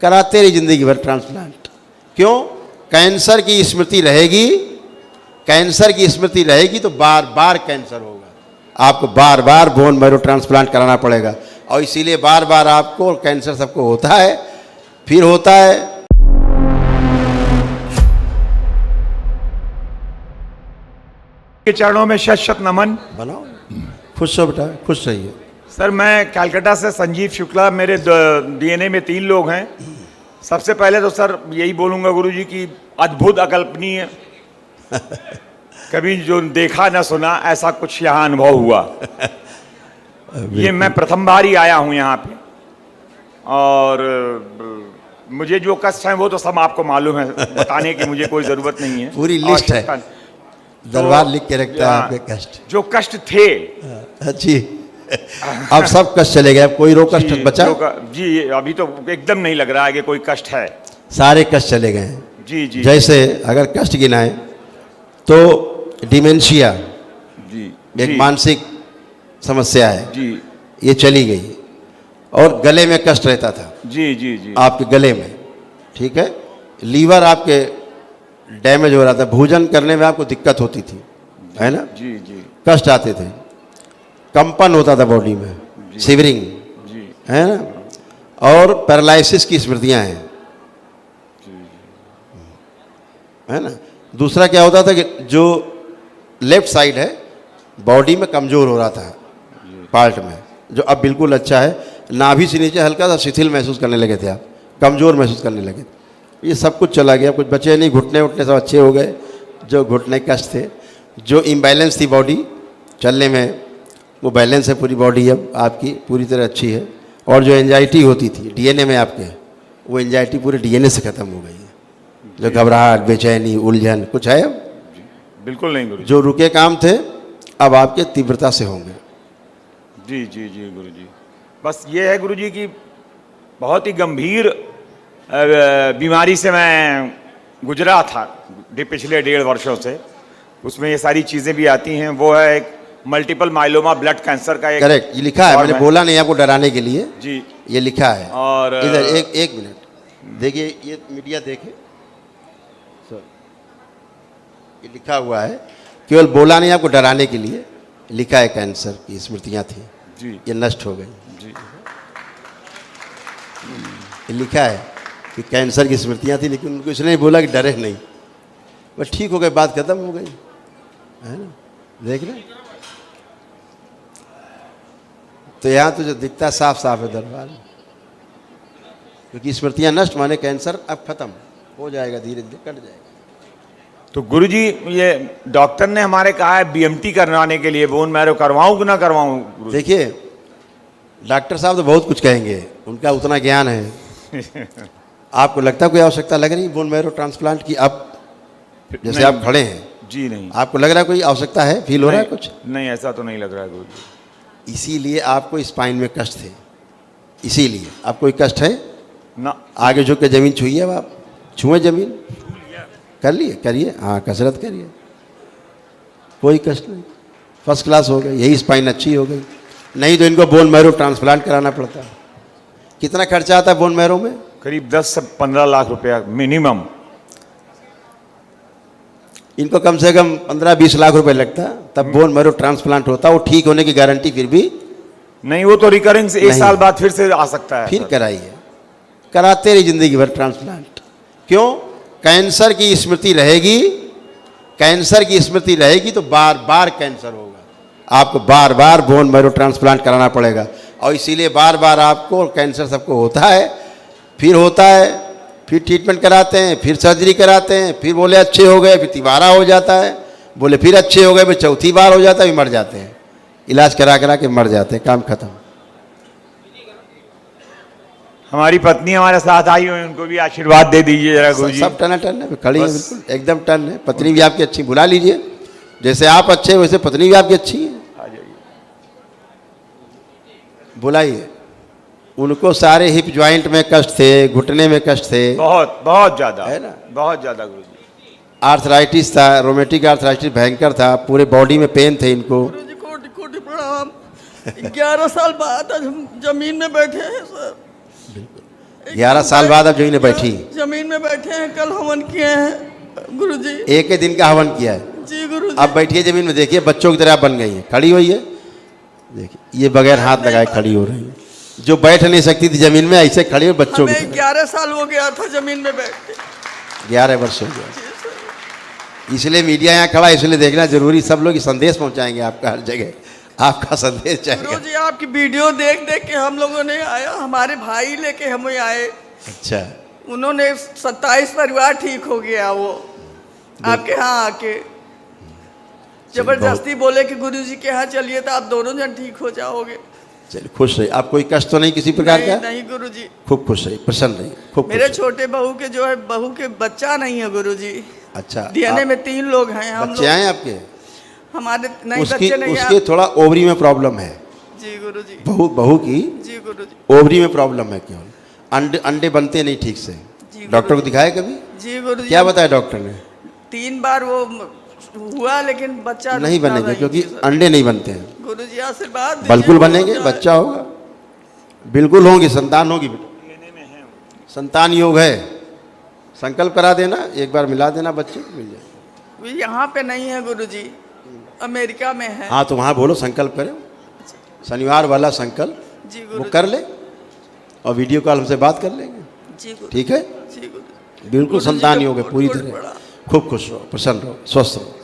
कराते रहिए जिंदगी भर ट्रांसप्लांट। क्यों? कैंसर की स्मृति रहेगी, कैंसर की स्मृति रहेगी तो बार बार कैंसर होगा, आपको बार बार बोन मैरो ट्रांसप्लांट कराना पड़ेगा। और इसीलिए बार बार आपको कैंसर सबको होता है, फिर होता है। के चरणों में शत शत नमन। बनाओ, खुश हो बेटा, खुश रहिए। सर मैं कलकत्ता से संजीव शुक्ला, मेरे डीएनए में 3 लोग हैं। सबसे पहले तो सर यही बोलूँगा गुरुजी की अद्भुत अकल्पनीय, कभी जो देखा न सुना ऐसा कुछ यहाँ अनुभव हुआ। ये मैं प्रथम बार ही आया हूँ यहाँ पे, और मुझे जो कष्ट है वो तो सब आपको मालूम है, बताने की मुझे कोई ज़रूरत नहीं है। पूरी लिस्ट है, दरबार लिख के रखता है आपके कष्ट, जो कष्ट थे। जी, अब सब कष्ट चले गए, अब कोई रो कष्ट बचा? जी अभी तो एकदम नहीं लग रहा है कि कोई कष्ट है, सारे कष्ट चले गए हैं। जी जी। जैसे अगर कष्ट गिनाए तो डिमेंशिया, जी, एक जी, मानसिक समस्या है, जी ये चली गई। और गले में कष्ट रहता था, जी जी जी, आपके गले में, ठीक है। लीवर आपके डैमेज हो रहा था, भोजन करने में आपको दिक्कत होती थी, है ना, जी जी, कष्ट आते थे, कंपन होता था बॉडी में, शिवरिंग, जी, है ना, और पैरालिसिस की स्मृतियां हैं, है ना। दूसरा क्या होता था कि जो लेफ्ट साइड है बॉडी में कमज़ोर हो रहा था पार्ट में, जो अब बिल्कुल अच्छा है। नाभि से नीचे हल्का सा शिथिल महसूस करने लगे थे आप, कमज़ोर महसूस करने लगे, ये सब कुछ चला गया, कुछ बचे नहीं। घुटने उठने सब अच्छे हो गए, जो घुटने कष्ट थे, जो इम्बैलेंस थी बॉडी चलने में, वो बैलेंस है पूरी बॉडी, अब आपकी पूरी तरह अच्छी है। और जो एंजाइटी होती थी डीएनए में आपके, वो एंजाइटी पूरे डीएनए से ख़त्म हो गई है। जो घबराहट, बेचैनी, उलझन कुछ है अब? बिल्कुल नहीं गुरु। जो रुके काम थे अब आपके तीव्रता से होंगे। जी जी जी गुरु जी, बस ये है गुरु जी की बहुत ही गंभीर बीमारी से मैं गुजरा था पिछले 1.5 वर्षों से, उसमें ये सारी चीज़ें भी आती हैं। वो है एक मल्टीपल माइलोमा ब्लड कैंसर का एक, करेक्ट, ये लिखा है, मैंने बोला नहीं आपको डराने के लिए जी, ये लिखा है। और इधर एक मिनट देखिए, ये मीडिया देखे, ये लिखा हुआ है, केवल बोला नहीं आपको डराने के लिए लिखा है। कैंसर की स्मृतियां थी जी, ये नष्ट हो गई जी, ये लिखा है कि कैंसर की स्मृतियां थी, लेकिन उनको इसने बोला कि डरे नहीं, बस ठीक हो गए, बात खत्म हो गई, है ना। देख रहे, तो यहाँ तो जो दिखता है साफ साफ है दरबार, क्योंकि स्मृतियां नष्ट माने कैंसर अब खत्म हो जाएगा, धीरे धीरे कट जाएगा। तो गुरुजी ये डॉक्टर ने हमारे कहा है बीएमटी करवाने के लिए, बोन मैरो करवाऊं कि ना करवाऊं? देखिए डॉक्टर साहब तो बहुत कुछ कहेंगे, उनका उतना ज्ञान है। आपको लगता है कोई आवश्यकता लग रही बोन मैरो ट्रांसप्लांट की? अब जैसे आप खड़े हैं, जी नहीं, आपको लग रहा है कोई आवश्यकता है, फील हो रहा है कुछ? नहीं ऐसा तो नहीं लग रहा है गुरुजी। इसीलिए आपको स्पाइन में कष्ट थे, इसीलिए आप कोई कष्ट है ना, आगे झुक के जमीन छुइए, अब आप छुए जमीन, कर लिए, करिए, हाँ कसरत करिए, कोई कष्ट नहीं, फर्स्ट क्लास हो गई, यही स्पाइन अच्छी हो गई। नहीं तो इनको बोन मैरो ट्रांसप्लांट कराना पड़ता। कितना खर्चा आता है बोन मैरो में? करीब 10 से 15 लाख रुपया मिनिमम। इनको कम से कम 15-20 लाख रुपए लगता, तब बोन मैरो ट्रांसप्लांट होता। वो ठीक होने की गारंटी फिर भी नहीं, वो तो रिकरिंग से 1 साल बाद फिर से आ सकता है। फिर कराइए, कराते रहिए जिंदगी भर ट्रांसप्लांट। क्यों? कैंसर की स्मृति रहेगी, कैंसर की स्मृति रहेगी तो बार बार कैंसर होगा, आपको बार बार बोन मैरो ट्रांसप्लांट कराना पड़ेगा। और इसीलिए बार बार आपको कैंसर सबको होता है, फिर होता है, फिर ट्रीटमेंट कराते हैं, फिर सर्जरी कराते हैं, फिर बोले अच्छे हो गए, फिर तिबारा हो जाता है, बोले फिर अच्छे हो गए, फिर चौथी बार हो जाता है, फिर मर जाते हैं, इलाज करा करा के मर जाते हैं, काम खत्म। हमारी पत्नी हमारे साथ आई हुई, उनको भी आशीर्वाद दे दीजिए जरा गुरुजी। सब टन है, खड़ी है, बिल्कुल एकदम टन है। पत्नी भी आपकी अच्छी, बुला लीजिए, जैसे आप अच्छे वैसे पत्नी भी आपकी अच्छी है, आ जाइए, बुलाइए। उनको सारे हिप ज्वाइंट में कष्ट थे, घुटने में कष्ट थे, बहुत बहुत ज्यादा, है ना, बहुत ज्यादा गुरुजी। आर्थराइटिस था, रोमेटिक आर्थराइटिस भयंकर था, पूरे बॉडी में पेन थे इनको। गुरुजी कोटि कोटि प्रणाम। 11 साल बाद आज हम जमीन में बैठे हैं सर। 11 साल बाद अब जमीन में बैठी। जमीन में बैठे हैं, कल हवन किए हैं गुरुजी। एक ही दिन का हवन किया है, जी गुरुजी। अब बैठिए जमीन में, देखिए बच्चों की तरह बन गई है, खड़ी हुई है, देखिए ये बगैर हाथ लगाए खड़ी हो रही है। जो बैठ नहीं सकती थी जमीन में, ऐसे खड़ी हो बच्चों की हमें तरह। 11 साल हो गया था जमीन में बैठते। 11 वर्ष हो गया। इसलिए मीडिया यहाँ खड़ा है, इसलिए देखना जरूरी, सब लोग ये संदेश पहुंचाएंगे आपका हर जगह, आपका संदेश चाहिए। गुरुजी आपकी वीडियो देख देख के हम लोगों ने आया, हमारे भाई लेके हम आए, अच्छा, उन्होंने 27 परिवार ठीक हो गया वो आपके यहाँ आके। जबरदस्ती बोले कि गुरुजी के यहाँ चलिए तो आप दोनों जन ठीक हो जाओगे। चलिए खुश रहिए, आप कोई कष्ट तो नहीं किसी प्रकार का? नहीं गुरुजी। खूब खुश रहिए, प्रसन्न रहिए, खूब मेरे खुश छोटे बहू के जो है, बहू के बच्चा नहीं है गुरुजी। रहिए। अच्छा, डीएनए आप- में 3 लोग हैं हम बच्चे लोग। हैं आपके? हमारे नहीं उसकी बच्चे नहीं उसके हैं। थोड़ा ओवरी में प्रॉब्लम है, जी गुरुजी। बहू की जी गुरुजी। ओवरी में प्रॉब्लम है केवल, अंडे बनते नहीं ठीक से। जी डॉक्टर को दिखाया कभी? जी गुरुजी। क्या बताया डॉक्टर ने? 3 बार वो हुआ लेकिन बच्चा नहीं रुकता बनेंगे क्योंकि सर। अंडे नहीं बनते हैं। गुरुजी आशीर्वाद दीजिए, बिल्कुल हो बनेंगे, जाए। बच्चा होगा, बिल्कुल होंगी, संतान होगी बेटा, संतान योग है। संकल्प करा देना, एक बार मिला देना, बच्चे को मिल जाए। वो यहाँ पे नहीं है गुरुजी, अमेरिका में है। हाँ तो वहाँ बोलो संकल्प करें, शनिवार वाला संकल्प जी वो गुरुजी। कर ले और वीडियो कॉल हमसे बात कर लेंगे, जी गुरुजी। ठीक है? जी गुरुजी। बिल्कुल गुरुजी संतान का योग है बहुत पूरी बहुत तरह। बड़ा। खूब खुश रहो, प्रसन्न रहो, स्वस्थ रहो।